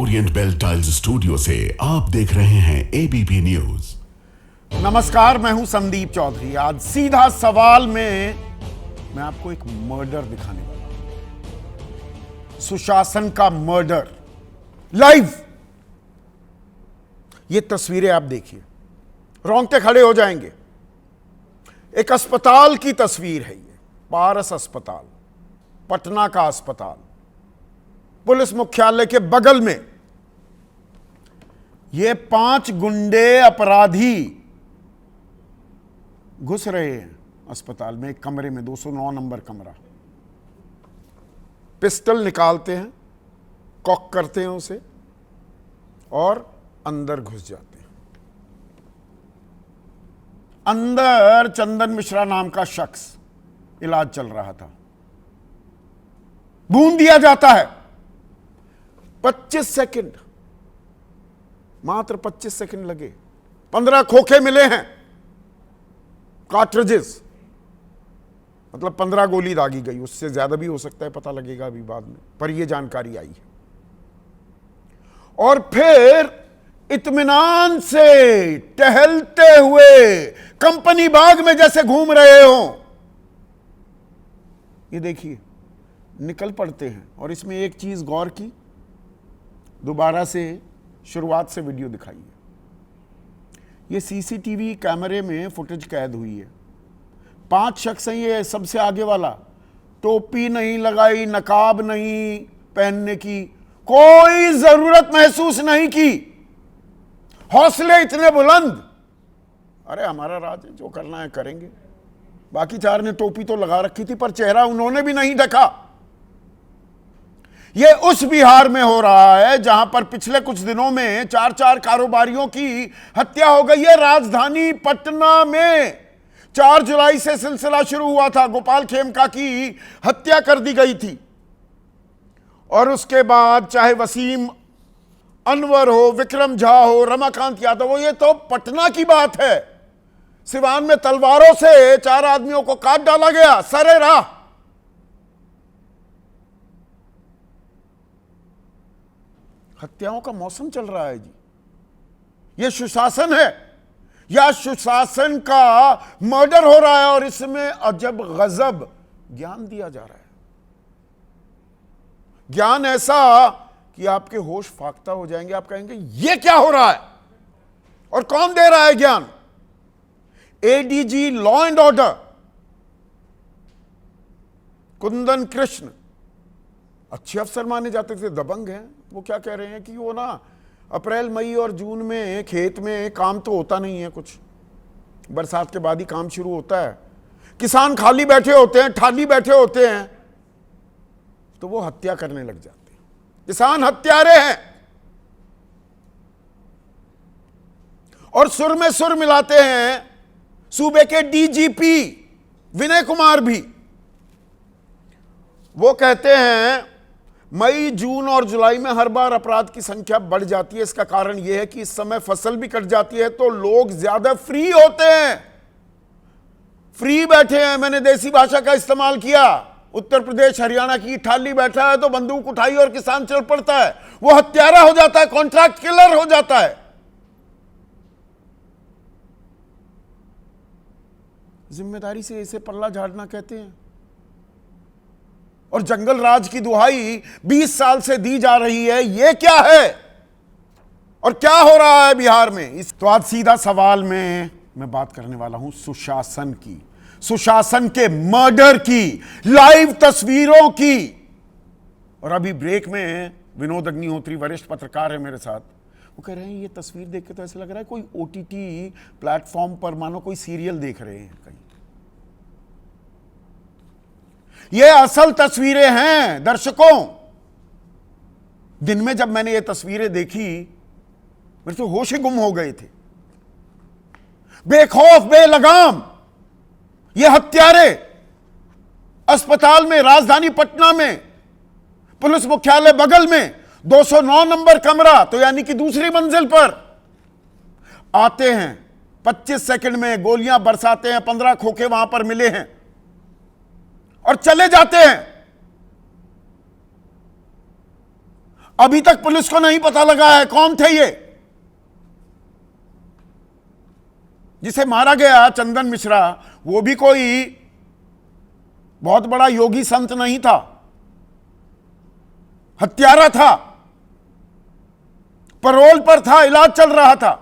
Orient bell tiles studio से आप देख रहे हैं एबीपी न्यूज। नमस्कार, मैं हूं संदीप चौधरी। आज सीधा सवाल में मैं आपको एक मर्डर दिखाने वाला हूं। सुशासन का मर्डर लाइव। ये तस्वीरें आप देखिए, रोंगटे खड़े हो जाएंगे। एक अस्पताल की तस्वीर है ये, पारस अस्पताल, पटना का अस्पताल, पुलिस मुख्यालय के बगल में। ये 5 गुंडे अपराधी घुस रहे हैं अस्पताल में, एक कमरे में, 209 नंबर कमरा। पिस्टल निकालते हैं, कॉक करते हैं उसे और अंदर घुस जाते हैं। अंदर चंदन मिश्रा नाम का शख्स इलाज चल रहा था। भून दिया जाता है। 25 सेकंड, मात्र 25 सेकंड लगे। 15 खोखे मिले हैं, कार्ट्रिजेस, मतलब 15 गोली दागी गई। उससे ज्यादा भी हो सकता है, पता लगेगा अभी बाद में, पर यह जानकारी आई है। और फिर इत्मीनान से टहलते हुए कंपनी बाग में जैसे घूम रहे हो, ये देखिए, निकल पड़ते हैं। और इसमें एक चीज गौर की, दोबारा से शुरुआत से वीडियो दिखाई है। ये सीसीटीवी कैमरे में फुटेज कैद हुई है। 5 शख्स हैं। ये सबसे आगे वाला, टोपी नहीं लगाई, नकाब नहीं पहनने की, कोई जरूरत महसूस नहीं की, हौसले इतने बुलंद। अरे हमारा राज है, जो करना है करेंगे। बाकी 4 ने टोपी तो लगा रखी थी, पर चेहरा उन्होंने भी नहीं ढका। यह उस बिहार में हो रहा है जहां पर पिछले कुछ दिनों में 4 कारोबारियों की हत्या हो गई है। राजधानी पटना में 4 जुलाई से सिलसिला शुरू हुआ था। गोपाल खेमका की हत्या कर दी गई थी, और उसके बाद चाहे वसीम अनवर हो, विक्रम झा हो, रमाकांत यादव हो, यह तो पटना की बात है। सिवान में तलवारों से 4 आदमियों को काट डाला गया, सरे राह। हत्याओं का मौसम चल रहा है जी। यह सुशासन है या सुशासन का मर्डर हो रहा है, और इसमें अजब गजब ज्ञान दिया जा रहा है। ज्ञान ऐसा कि आपके होश फाख्ता हो जाएंगे। आप कहेंगे यह क्या हो रहा है, और कौन दे रहा है ज्ञान? ADG law and order Kundan Krishna, अच्छे अफसर माने जाते थे, दबंग हैं। वो क्या कह रहे हैं कि वो ना अप्रैल मई और जून में खेत में काम तो होता नहीं है, कुछ बरसात के बाद ही काम शुरू होता है। किसान खाली बैठे होते हैं, ठाली बैठे होते हैं, तो वो हत्या करने लग जाते हैं। किसान हत्यारे हैं, और सुर में सुर मिलाते हैं सूबे के डीजीपी विनय कुमार भी। वो कहते हैं मई, जून और जुलाई में हर बार अपराध की संख्या बढ़ जाती है। इसका कारण यह है कि इस समय फसल भी कट जाती है, तो लोग ज्यादा फ्री होते हैं, फ्री बैठे हैं। मैंने देसी भाषा का इस्तेमाल किया। उत्तर प्रदेश हरियाणा की ठाली बैठा है तो बंदूक उठाई और किसान चल पड़ता है। वो हत्यारा हो जाता है, कॉन्ट्रैक्ट किलर हो जाता है। जिम्मेदारी से इसे पल्ला झाड़ना कहते हैं। और जंगल राज की दुहाई 20 साल से दी जा रही है। यह क्या है और क्या हो रहा है बिहार में? तो आज सीधा सवाल में मैं बात करने वाला हूं सुशासन की, सुशासन के मर्डर की, लाइव तस्वीरों की। और अभी ब्रेक में विनोद अग्निहोत्री, वरिष्ठ पत्रकार है मेरे साथ, वो कह रहे हैं ये तस्वीर देख के तो ऐसा लग रहा है कोई ओटीटी प्लेटफॉर्म पर मानो कोई सीरियल देख रहे हैं कहीं। ये असल तस्वीरें हैं दर्शकों। दिन में जब मैंने ये तस्वीरें देखी, मेरे तो होश ही गुम हो गए थे। बेखौफ, बेलगाम ये हत्यारे अस्पताल में, राजधानी पटना में, पुलिस मुख्यालय बगल में, 209 नंबर कमरा, तो यानी कि दूसरी मंजिल पर आते हैं। 25 सेकंड में गोलियां बरसाते हैं। 15 खोखे वहां पर मिले हैं और चले जाते हैं। अभी तक पुलिस को नहीं पता लगा है कौन थे ये। जिसे मारा गया चंदन मिश्रा, वो भी कोई बहुत बड़ा योगी संत नहीं था, हत्यारा था, पैरोल पर था, इलाज चल रहा था।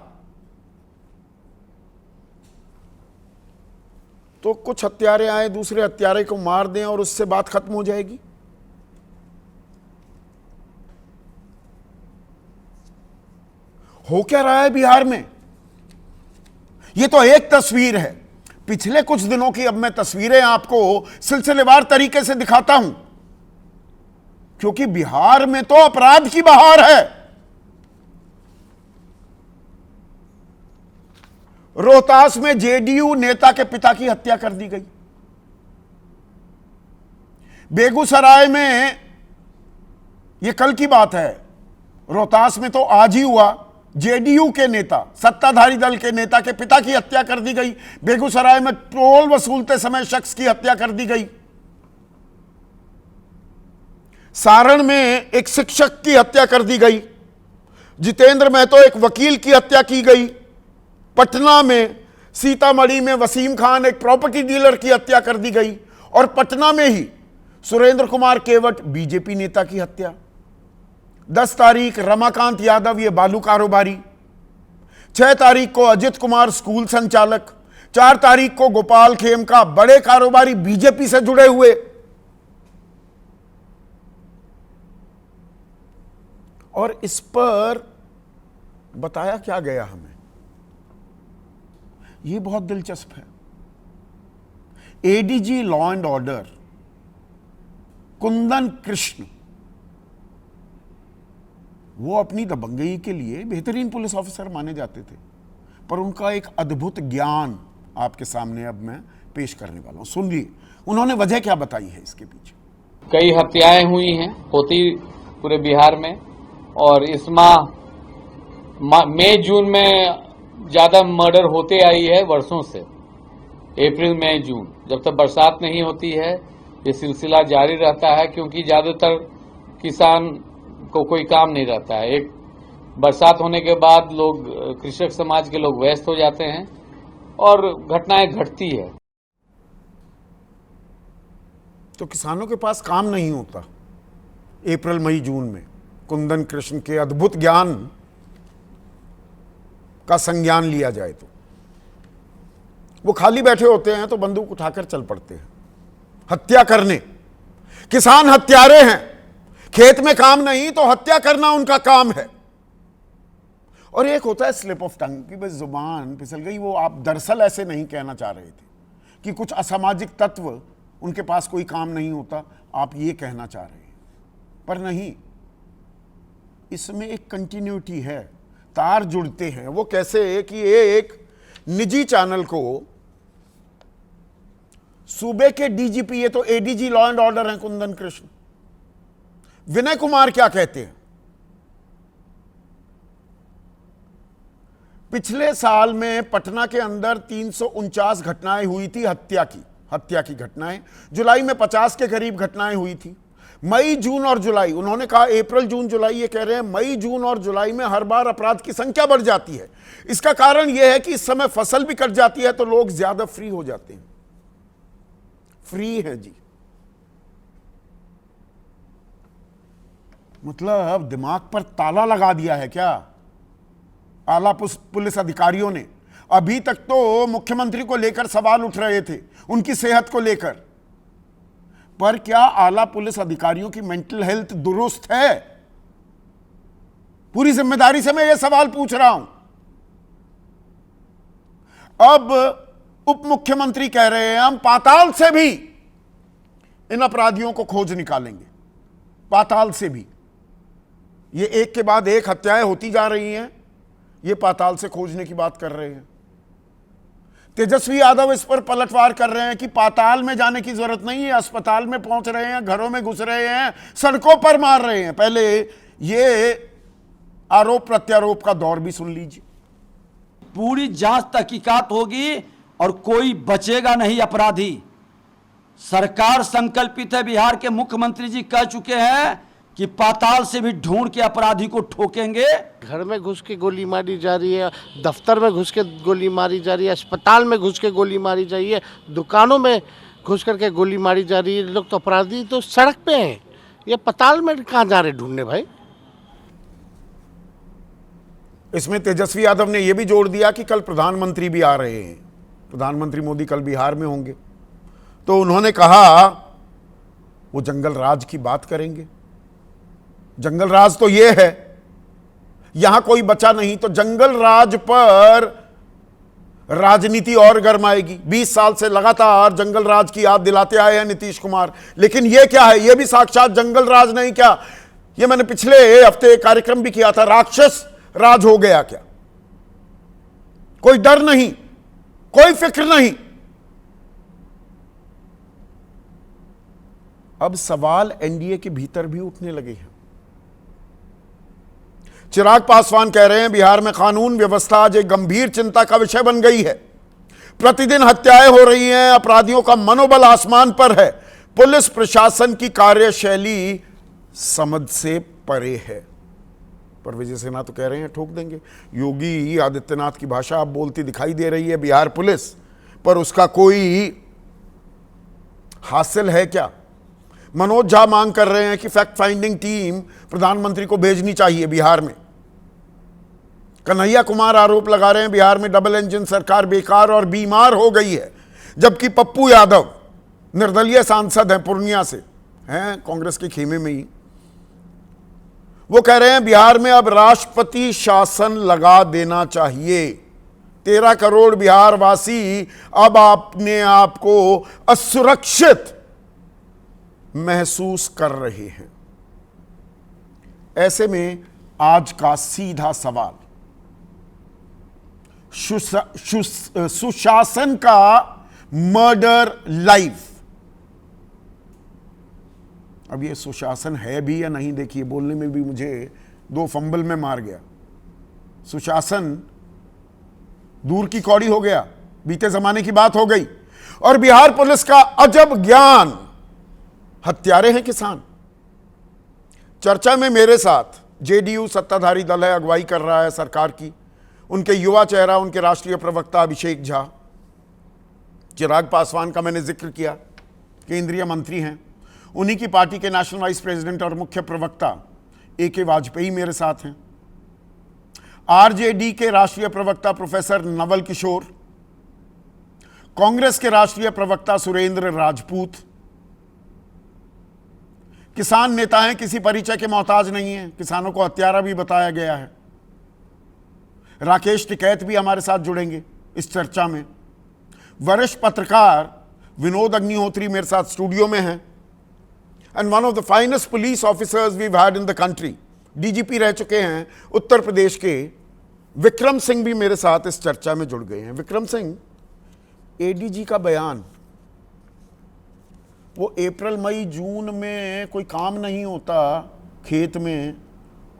तो कुछ हत्यारे आए दूसरे हत्यारे को मार दें और उससे बात खत्म हो जाएगी? हो क्या रहा है बिहार में? यह तो एक तस्वीर है। पिछले कुछ दिनों की अब मैं तस्वीरें आपको सिलसिलेवार तरीके से दिखाता हूं, क्योंकि बिहार में तो अपराध की बहार है। रोहतास में जेडीयू नेता के पिता की हत्या कर दी गई। बेगूसराय में, यह कल की बात है, रोहतास में तो आज ही हुआ, जेडीयू के नेता, सत्ताधारी दल के नेता के पिता की हत्या कर दी गई। बेगूसराय में टोल वसूलते समय शख्स की हत्या कर दी गई। सारण में एक शिक्षक की हत्या कर दी गई। जितेंद्र महतो एक वकील की हत्या की गई। पटना में, सीतामढ़ी में वसीम खान एक प्रॉपर्टी डीलर की हत्या कर दी गई। और पटना में ही सुरेंद्र कुमार केवट बीजेपी नेता की हत्या। 10 तारीख रमाकांत यादव, ये बालू कारोबारी। 6 तारीख को अजित कुमार स्कूल संचालक। 4 तारीख को गोपाल खेमका, बड़े कारोबारी बीजेपी से जुड़े हुए। और इस पर बताया क्या गया हमें, यह बहुत दिलचस्प है। ADG law and order Kundan Krishna, वो अपनी दबंगई के लिए बेहतरीन पुलिस ऑफिसर माने जाते थे, पर उनका एक अद्भुत ज्ञान आपके सामने अब मैं पेश करने वाला हूं। सुनिए उन्होंने वजह क्या बताई है इसके पीछे। कई हत्याएं हुई हैं, होती पूरे बिहार में, और इस माह मई जून में ज्यादा मर्डर होते आई है वर्षों से। अप्रैल मई जून, जब तक बरसात नहीं होती है ये सिलसिला जारी रहता है, क्योंकि ज्यादातर किसान को कोई काम नहीं रहता है। एक बरसात होने के बाद लोग, कृषक समाज के लोग व्यस्त हो जाते हैं और घटनाएं घटती है। तो किसानों के पास काम नहीं होता अप्रैल मई जून में। कुंदन कृष्ण के अद्भुत ज्ञान का संज्ञान लिया जाए तो वो खाली बैठे होते हैं, तो बंदूक उठाकर चल पड़ते हैं हत्या करने। किसान हत्यारे हैं, खेत में काम नहीं तो हत्या करना उनका काम है। और एक होता है स्लिप ऑफ टंग, कि बस जुबान फिसल गई। वो आप दरअसल ऐसे नहीं कहना चाह रहे थे कि कुछ असामाजिक तत्व उनके पास कोई काम नहीं होता, आप ये कहना चाह रहे हैं, पर नहीं, इसमें एक कंटिन्यूटी है, तार जुड़ते हैं। वो कैसे कि एक निजी चैनल को सूबे के डीजीपी, ये तो एडीजी लॉ एंड ऑर्डर हैं कुंदन कृष्ण, विनय कुमार क्या कहते हैं। पिछले साल में पटना के अंदर 349 घटनाएं हुई थी हत्या की घटनाएं। जुलाई में 50 के करीब घटनाएं हुई थी। मई जून और जुलाई, उन्होंने कहा अप्रैल जून जुलाई, ये कह रहे हैं मई जून और जुलाई में हर बार अपराध की संख्या बढ़ जाती है। इसका कारण यह है कि इस समय फसल भी कट जाती है तो लोग ज्यादा फ्री हो जाते हैं। फ्री है जी, मतलब दिमाग पर ताला लगा दिया है क्या आला पुलिस अधिकारियों ने। अभी तक तो मुख्यमंत्री को लेकर सवाल उठ रहे थे, उनकी सेहत को लेकर, पर क्या आला पुलिस अधिकारियों की मेंटल हेल्थ दुरुस्त है? पूरी जिम्मेदारी से मैं यह सवाल पूछ रहा हूं। अब उप मुख्यमंत्री कह रहे हैं हम पाताल से भी इन अपराधियों को खोज निकालेंगे, पाताल से भी। ये एक के बाद एक हत्याएं होती जा रही हैं, ये पाताल से खोजने की बात कर रहे हैं। तेजस्वी यादव इस पर पलटवार कर रहे हैं कि पाताल में जाने की जरूरत नहीं है, अस्पताल में पहुंच रहे हैं, घरों में घुस रहे हैं, सड़कों पर मार रहे हैं। पहले ये आरोप प्रत्यारोप का दौर भी सुन लीजिए। पूरी जांच तहकीकात होगी और कोई बचेगा नहीं अपराधी। सरकार संकल्पित है, बिहार के मुख्यमंत्री जी कह चुके हैं कि पाताल से भी ढूंढ के अपराधी को ठोकेंगे। घर में घुस के गोली मारी जा रही है, दफ्तर में घुस के गोली मारी जा रही है, अस्पताल में घुस के गोली मारी जा रही है, दुकानों में घुस करके गोली मारी जा रही है। लोग तो अपराधी तो सड़क पे हैं, ये पाताल में कहाँ जा रहे ढूंढने भाई। इसमें तेजस्वी यादव ने यह भी जोड़ दिया कि कल प्रधानमंत्री भी आ रहे हैं, प्रधानमंत्री मोदी कल बिहार में होंगे, तो उन्होंने कहा वो जंगल राज की बात करेंगे। जंगल राज तो यह है, यहां कोई बचा नहीं, तो जंगल राज पर राजनीति और गरमाएगी। 20 साल से लगातार जंगल राज की याद दिलाते आए हैं नीतीश कुमार, लेकिन यह क्या है? यह भी साक्षात जंगल राज नहीं क्या? यह मैंने पिछले हफ्ते कार्यक्रम भी किया था, राक्षस राज हो गया क्या? कोई डर नहीं, कोई फिक्र नहीं। अब सवाल एनडीए के भीतर भी उठने लगे हैं। चिराग पासवान कह रहे हैं बिहार में कानून व्यवस्था आज एक गंभीर चिंता का विषय बन गई है। प्रतिदिन हत्याएं हो रही हैं, अपराधियों का मनोबल आसमान पर है, पुलिस प्रशासन की कार्यशैली समझ से परे है। पर विजय सिन्हा तो कह रहे हैं ठोक देंगे। योगी आदित्यनाथ की भाषा अब बोलती दिखाई दे रही है बिहार पुलिस, पर उसका कोई हासिल है क्या? मनोज झा मांग कर रहे हैं कि फैक्ट फाइंडिंग टीम प्रधानमंत्री को भेजनी चाहिए बिहार में। कन्हैया कुमार आरोप लगा रहे हैं बिहार में डबल इंजन सरकार बेकार और बीमार हो गई है, जबकि पप्पू यादव निर्दलीय सांसद हैं, पूर्णिया से हैं, कांग्रेस के खेमे में ही, वो कह रहे हैं बिहार में अब राष्ट्रपति शासन लगा देना चाहिए। 13 करोड़ बिहार वासी अब अपने आप को असुरक्षित महसूस कर रहे हैं। ऐसे में आज का सीधा सवाल, सुशासन का मर्डर लाइव, अब ये सुशासन है भी या नहीं, देखिए बोलने में भी मुझे 2 फंबल में मार गया। सुशासन दूर की कौड़ी हो गया, बीते जमाने की बात हो गई। और बिहार पुलिस का अजब ज्ञान, हत्यारे हैं किसान। चर्चा में मेरे साथ जेडीयू सत्ताधारी दल है, अगुवाई कर रहा है सरकार की, उनके युवा चेहरा, उनके राष्ट्रीय प्रवक्ता अभिषेक झा। चिराग पासवान का मैंने जिक्र किया, केंद्रीय मंत्री हैं। उन्हीं की पार्टी के नेशनल वाइस प्रेसिडेंट और मुख्य प्रवक्ता AK वाजपेयी मेरे साथ हैं। आरजेडी के राष्ट्रीय प्रवक्ता प्रोफेसर नवल किशोर, कांग्रेस के राष्ट्रीय प्रवक्ता सुरेंद्र राजपूत, किसान नेता हैं, किसी परिचय के मोहताज नहीं है, किसानों को हत्यारा भी बताया गया है। राकेश टिकैत भी हमारे साथ जुड़ेंगे इस चर्चा में। वरिष्ठ पत्रकार विनोद अग्निहोत्री मेरे साथ स्टूडियो में हैं, and one of the finest police officers we had in the country, DGP रह चुके हैं उत्तर प्रदेश के विक्रम सिंह भी मेरे साथ इस चर्चा में जुड़ गए हैं। विक्रम सिंह, एडीजी का बयान, वो अप्रैल मई जून में कोई काम नहीं होता खेत में,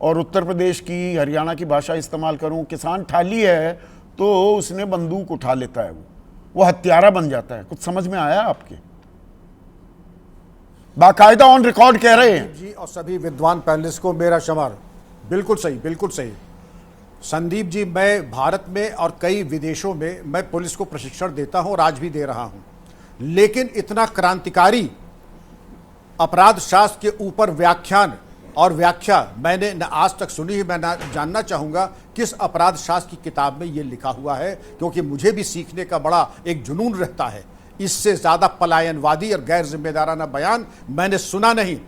और उत्तर प्रदेश की हरियाणा की भाषा इस्तेमाल करूं, किसान ठाली है तो उसने बंदूक उठा लेता है, वो हत्यारा बन जाता है। कुछ समझ में आया आपके? बाकायदा ऑन रिकॉर्ड कह रहे हैं जी, और सभी विद्वान पैनलिस्ट को मेरा शमर। बिल्कुल सही, बिल्कुल सही। संदीप जी, मैं भारत में और कई विदेशों में मैं पुलिस को प्रशिक्षण देता हूं और आज भी दे रहा हूं, लेकिन इतना क्रांतिकारी अपराध शास्त्र के ऊपर व्याख्यान और व्याख्या मैंने न आज तक सुनी है। मैं जानना चाहूँगा किस अपराध शास्त्र की किताब में ये लिखा हुआ है, क्योंकि मुझे भी सीखने का बड़ा एक जुनून रहता है। इससे ज़्यादा पलायनवादी और गैर जिम्मेदाराना बयान मैंने सुना नहीं।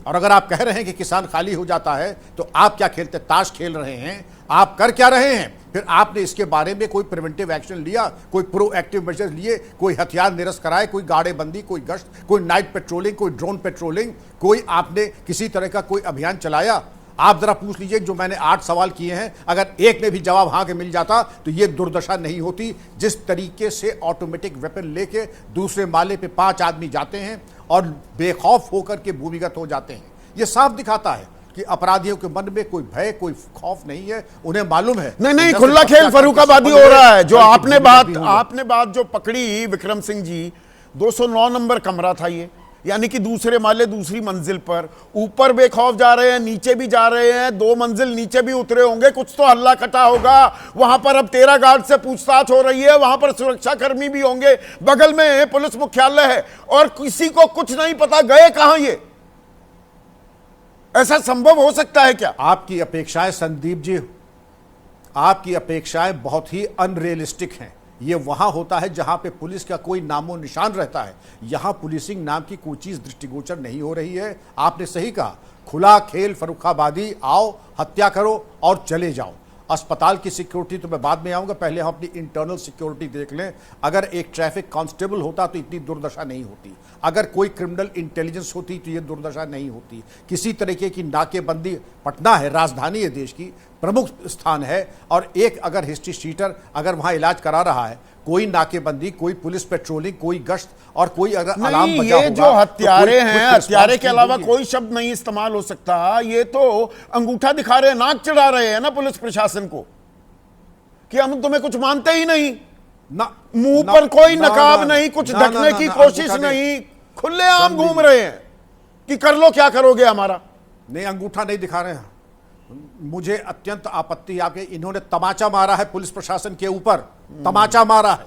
और अगर आप कह रहे हैं कि किसान खाली हो जाता है, तो आप क्या खेलते, ताश खेल रहे हैं? आप कर क्या रहे हैं? फिर आपने इसके बारे में कोई प्रिवेंटिव एक्शन लिया, कोई प्रोएक्टिव मेजर्स लिए, कोई हथियार निरस्त कराए, कोई गाड़ेबंदी, कोई गश्त, कोई नाइट पेट्रोलिंग, कोई ड्रोन पेट्रोलिंग, कोई आपने किसी तरह का कोई अभियान चलाया? आप जरा पूछ लीजिए, जो मैंने 8 सवाल किए हैं, अगर एक में भी जवाब हाँ के मिल जाता तो ये दुर्दशा नहीं होती। जिस तरीके से ऑटोमेटिक वेपन लेके दूसरे माले पे 5 आदमी जाते हैं और बेखौफ होकर के भूमिगत हो जाते हैं, ये साफ दिखाता है कि अपराधियों के मन में कोई भय, कोई खौफ नहीं है। उन्हें मालूम है नहीं, खुला खेल फर्रुखाबादी हो रहा है। जो आपने बात जो पकड़ी विक्रम सिंह जी, 209 नंबर कमरा था ये, यानी कि दूसरे माले दूसरी मंजिल पर, ऊपर बेखौफ जा रहे हैं, नीचे भी जा रहे हैं, 2 मंजिल नीचे भी उतरे होंगे, कुछ तो हल्ला कटा होगा वहां पर। अब 13 गार्ड से पूछताछ हो रही है, वहां पर सुरक्षा कर्मी भी होंगे, बगल में पुलिस मुख्यालय है और किसी को कुछ नहीं पता गए कहां ये। ऐसा संभव हो सकता है क्या? आपकी अपेक्षाएं संदीप जी, आपकी अपेक्षाएं बहुत ही अनरियलिस्टिक हैं। ये वहां होता है जहां पे पुलिस का कोई नामो निशान रहता है। यहां पुलिसिंग नाम की कोई चीज दृष्टिगोचर नहीं हो रही है। आपने सही कहा, खुला खेल फर्रुखाबादी, आओ हत्या करो और चले जाओ। अस्पताल की सिक्योरिटी तो मैं बाद में आऊंगा, पहले हम अपनी इंटरनल सिक्योरिटी देख लें। अगर एक ट्रैफिक कांस्टेबल होता तो इतनी दुर्दशा नहीं होती, अगर कोई क्रिमिनल इंटेलिजेंस होती तो ये दुर्दशा नहीं होती। किसी तरीके की नाकेबंदी, पटना है, राजधानी है देश की, प्रमुख स्थान है, और एक अगर हिस्ट्री शीटर अगर वहां इलाज करा रहा है, कोई नाकेबंदी, कोई पुलिस पेट्रोलिंग, कोई गश्त और कोई अगर अलार्म बजा होगा, ये जो हत्यारे हैं, हत्यारे के अलावा होगी। कोई शब्द नहीं इस्तेमाल हो सकता। ये तो अंगूठा दिखा रहे हैं, नाक चढ़ा रहे हैं ना पुलिस प्रशासन को कि हम तुम्हें कुछ मानते ही नहीं। मुंह पर कोई नकाब नहीं, कुछ ढकने की कोशिश नहीं, खुलेआम घूम रहे हैं कि कर लो क्या करोगे हमारा। नहीं, अंगूठा नहीं दिखा रहे हैं। मुझे अत्यंत आपत्ति आपके, इन्होंने तमाचा मारा है पुलिस प्रशासन के ऊपर, तमाचा मारा है।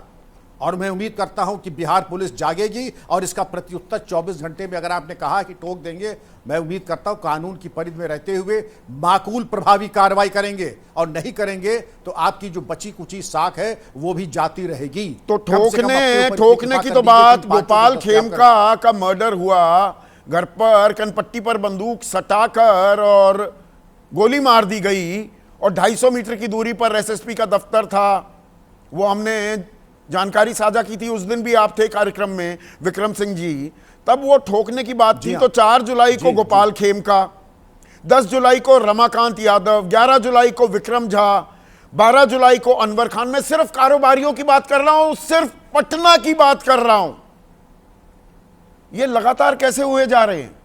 और मैं उम्मीद करता हूं कि बिहार पुलिस जागेगी और इसका प्रत्युत्तर 24 घंटे में, अगर आपने कहा कि टोक देंगे, मैं उम्मीद करता हूं कानून की परिधि में रहते हुए माकूल प्रभावी कार्रवाई करेंगे। और नहीं करेंगे तो आपकी जो बची कुची साख है वो भी जाती रहेगी। तो कम से कम अपने ऊपर ठोकने की इत्तेफाक तो कर लीजिए बात, कि इन गोपाल बातों को खेमका का मर्डर हुआ, घर पर कनपट्टी पर बंदूक सटाकर और गोली मार दी गई, और 250 मीटर की दूरी पर एसएसपी का दफ्तर था। वो हमने जानकारी साझा की थी, उस दिन भी आप थे कार्यक्रम में विक्रम सिंह जी, तब वो ठोकने की बात थी। तो 4 जुलाई को गोपाल खेमका, 10 जुलाई को रमाकांत यादव, 11 जुलाई को विक्रम झा, 12 जुलाई को अनवर खान। मैं सिर्फ कारोबारियों की बात कर रहा हूं, सिर्फ पटना की बात कर रहा हूं। ये लगातार कैसे हुए जा रहे हैं?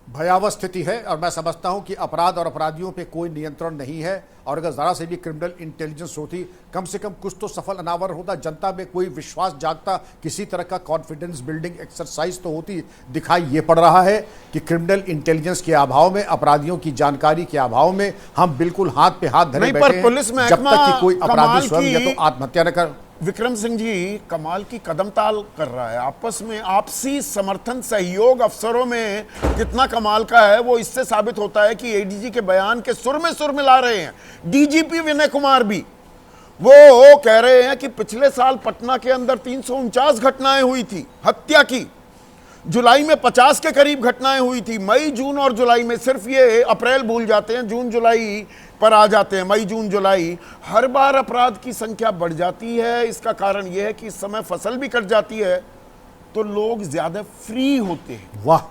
भयावह स्थिति है और मैं समझता हूं कि अपराध और अपराधियों पे कोई नियंत्रण नहीं है। और अगर जरा से भी क्रिमिनल इंटेलिजेंस होती, कम से कम कुछ तो सफल अनावर होता, जनता में कोई विश्वास जागता, किसी तरह का कॉन्फिडेंस बिल्डिंग एक्सरसाइज तो होती। दिखाई ये पड़ रहा है कि क्रिमिनल इंटेलिजेंस के अभाव में, अपराधियों की जानकारी के अभाव में हम बिल्कुल हाथ पे हाथ धरे बैठे हैं। पुलिस में जब तक कि कोई अपराधी स्वयं या तो आत्महत्या न कर। विक्रम सिंह जी कमाल की कदम ताल कर रहा है, आपस में आपसी समर्थन सहयोग अफसरों में कितना कमाल का है वो इससे साबित होता है कि एडीजी के बयान के सुर में सुर मिला रहे हैं। डीजीपी विनय कुमार भी वो कह रहे हैं कि पिछले साल पटना के अंदर 349 घटनाएं हुई थी हत्या की, जुलाई में 50 के करीब घटनाएं हुई थी। मई जून और जुलाई में, सिर्फ ये अप्रैल भूल जाते हैं, जून जुलाई पर आ जाते हैं, मई जून जुलाई, हर बार अपराध की संख्या बढ़ जाती है। इसका कारण यह है कि इस समय फसल भी कट जाती है तो लोग ज्यादा फ्री होते हैं। वाह,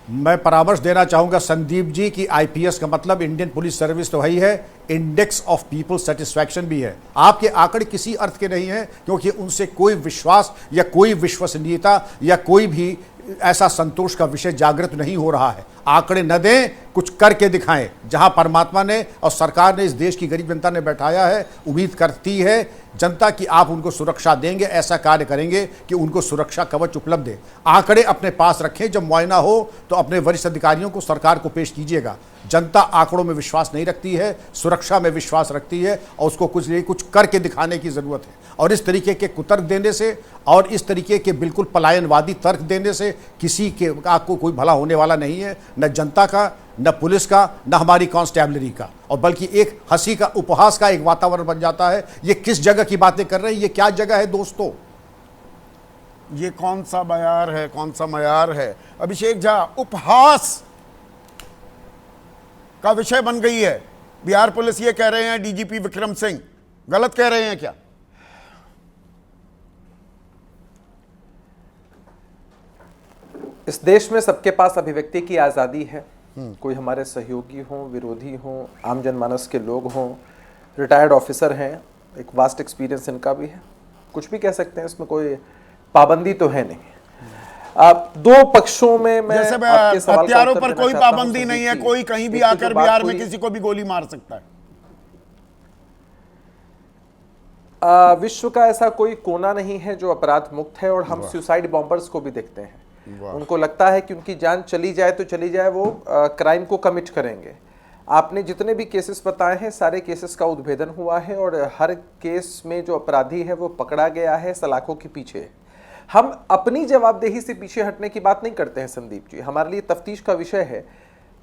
मैं परामर्श देना चाहूंगा संदीप जी की आईपीएस का मतलब इंडियन पुलिस सर्विस तो वही है, इंडेक्स ऑफ पीपल सेटिस्फैक्शन भी है। आपके आंकड़े किसी अर्थ के नहीं है क्योंकि उनसे कोई विश्वास या कोई विश्वसनीयता या कोई भी ऐसा संतोष का विषय जागृत नहीं हो रहा है। आंकड़े न दें, कुछ करके दिखाएं। जहां परमात्मा ने और सरकार ने इस देश की गरीब जनता ने बैठाया है, उम्मीद करती है जनता कि आप उनको सुरक्षा देंगे, ऐसा कार्य करेंगे कि उनको सुरक्षा कवच उपलब्ध है। आंकड़े अपने पास रखें, जब मुआयना हो तो अपने वरिष्ठ अधिकारियों को, सरकार को पेश कीजिएगा। जनता आंकड़ों में विश्वास नहीं रखती है, सुरक्षा में विश्वास रखती है और उसको कुछ करके दिखाने की जरूरत है। और इस तरीके के कुतर्क देने से और इस तरीके के बिल्कुल पलायनवादी तर्क देने से किसी के आपको कोई भला होने वाला नहीं है, न जनता का, न पुलिस का, न हमारी कांस्टेबलरी का, और बल्कि एक हंसी का, उपहास का एक वातावरण बन जाता है। ये किस जगह की बातें कर रहे हैं? ये क्या जगह है दोस्तों? ये कौन सा बयार है, कौन सा मयार है? अभिषेक झा, उपहास का विषय बन गई है। बिहार पुलिस ये कह रहे हैं, डीजीपी विक्रम सिंह गलत कह रहे हैं क्या? इस देश में सबके पास अभिव्यक्ति की आज़ादी है। कोई हमारे सहयोगी हों, विरोधी हों, आम जनमानस के लोग हों, रिटायर्ड ऑफिसर हैं, एक वास्ट एक्सपीरियंस इनका भी है, कुछ भी कह सकते हैं, इसमें कोई पाबंदी तो है नहीं। आप दो पक्षों में मैं जैसे हथियारों पर कोई पाबंदी नहीं है, कोई कहीं भी आकर बिहार में किसी को भी गोली मार सकता है। विश्व का ऐसा कोई कोना नहीं है जो अपराध मुक्त है, और हम सुसाइड बॉम्बर्स को भी देखते हैं। उनको लगता है कि उनकी जान चली जाए तो चली जाए, वो क्राइम को कमिट करेंगे। आपने जितने भी केसेस बताए हैं सारे केसेस का उद्भेदन हुआ है, और हर केस में जो अपराधी है वो पकड़ा गया है, सलाखों के पीछे। हम अपनी जवाबदेही से पीछे हटने की बात नहीं करते हैं संदीप जी। हमारे लिए तफ्तीश का विषय है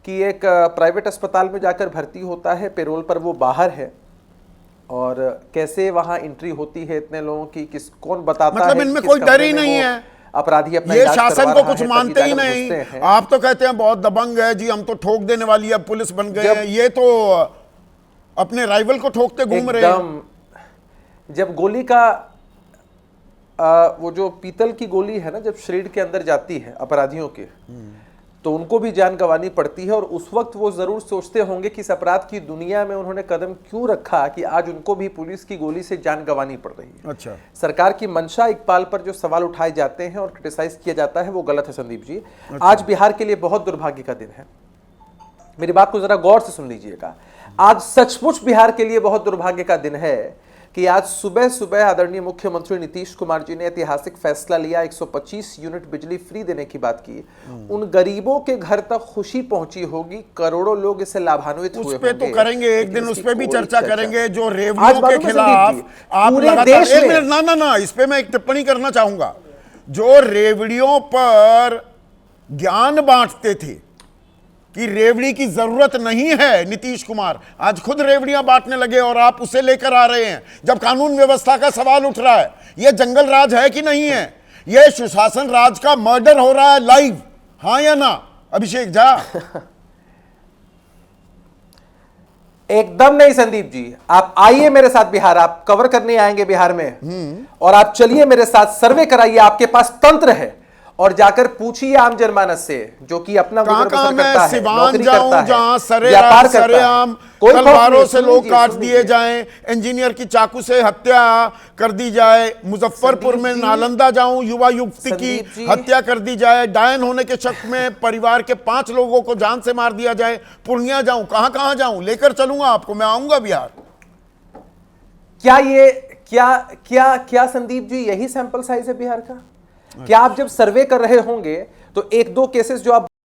कि एक प्राइवेट अस्पताल में जाकर भर्ती होता है, पेरोल पर वो बाहर है, और कैसे वहां एंट्री होती है इतने लोगों की, कौन बताता मतलब है, इनमें किस कोई डर कमरे ही में नहीं वो है। अपराधी अपना ये इलाज शासन करवा को रहा कुछ है, मानते ही तभी जाकर नहीं। घुसते हैं। आप तो कहते हैं बहुत दबंग है जी, हम तो ठोक देने वाली अब पुलिस बन गए हैं। ये तो अपने राइवल को ठोकते घूम रहे हैं। एकदम। जब गोली का वो जो पीतल की गोली है ना, जब शरीर के अंदर जाती है अपराधियों के, तो उनको भी जान गंवानी पड़ती है। और उस वक्त वो जरूर सोचते होंगे कि इस अपराध की दुनिया में उन्होंने कदम क्यों रखा कि आज उनको भी पुलिस की गोली से जान गंवानी पड़ रही है। अच्छा, सरकार की मंशा इकबाल पर जो सवाल उठाए जाते हैं और क्रिटिसाइज किया जाता है वो गलत है संदीप जी। आज बिहार के लिए बहुत दुर्भाग्य का दिन है। मेरी बात को जरा गौर से सुन लीजिएगा। आज सचमुच बिहार के लिए बहुत दुर्भाग्य का दिन है कि आज सुबह सुबह आदरणीय मुख्यमंत्री नीतीश कुमार जी ने ऐतिहासिक फैसला लिया, 125 यूनिट बिजली फ्री देने की बात की। उन गरीबों के घर तक खुशी पहुंची होगी, करोड़ों लोग इससे लाभान्वित हुए उस पे तो करेंगे, एक दिन उस पे भी चर्चा करेंगे। जो आज रेवड़ियों बात के में खिलाफ संदीप जी, आप पूरे लगातार देश एक में- मिनट, ना इस पे मैं एक टिप्पणी करना चाहूंगा। जो रेवड़ियों पर ज्ञान बांटते थे कि रेवड़ी की जरूरत नहीं है, नीतीश कुमार आज खुद रेवड़ियां बांटने लगे और आप उसे लेकर आ रहे हैं। जब कानून व्यवस्था का सवाल उठ रहा है, यह जंगल राज है कि नहीं है? यह सुशासन राज का मर्डर हो रहा है लाइव, हाँ या ना अभिषेक झा? एकदम नहीं संदीप जी। आप आइए मेरे साथ बिहार, आप कवर करने आएंगे बिहार में, और आप चलिए मेरे साथ, सर्वे कराइए, आपके पास तंत्र है, और जाकर पूछिए आम जनमानस से जो कि अपना गुजर बसर कहां करता मैं है, सिवान नौकरी जाऊं करता है, जहां व्यापार करता है। सरेआम कोई खौफ तलवारों नहीं, से सुन लोग लीजिए, काट सुन दिए लीजिए। जाएं, इंजीनियर की चाकू से हत्या कर दी जाए, मुजफ्फरपुर संदीप में जी, नालंदा जाऊं युवा युवती की संदीप जी, हत्या कर दी जाए, डायन होने के शक में परिवार के 5 लोगों को जान से मार दिया जाए, पूर्णिया जाऊं, कहां जाऊं? लेकर चलूंगा आपको, मैं आऊंगा बिहार। क्या ये क्या संदीप जी यही सैंपल साइज है बिहार का? क्या आप जब सर्वे कर रहे होंगे तो 1-2 केसेस जो आप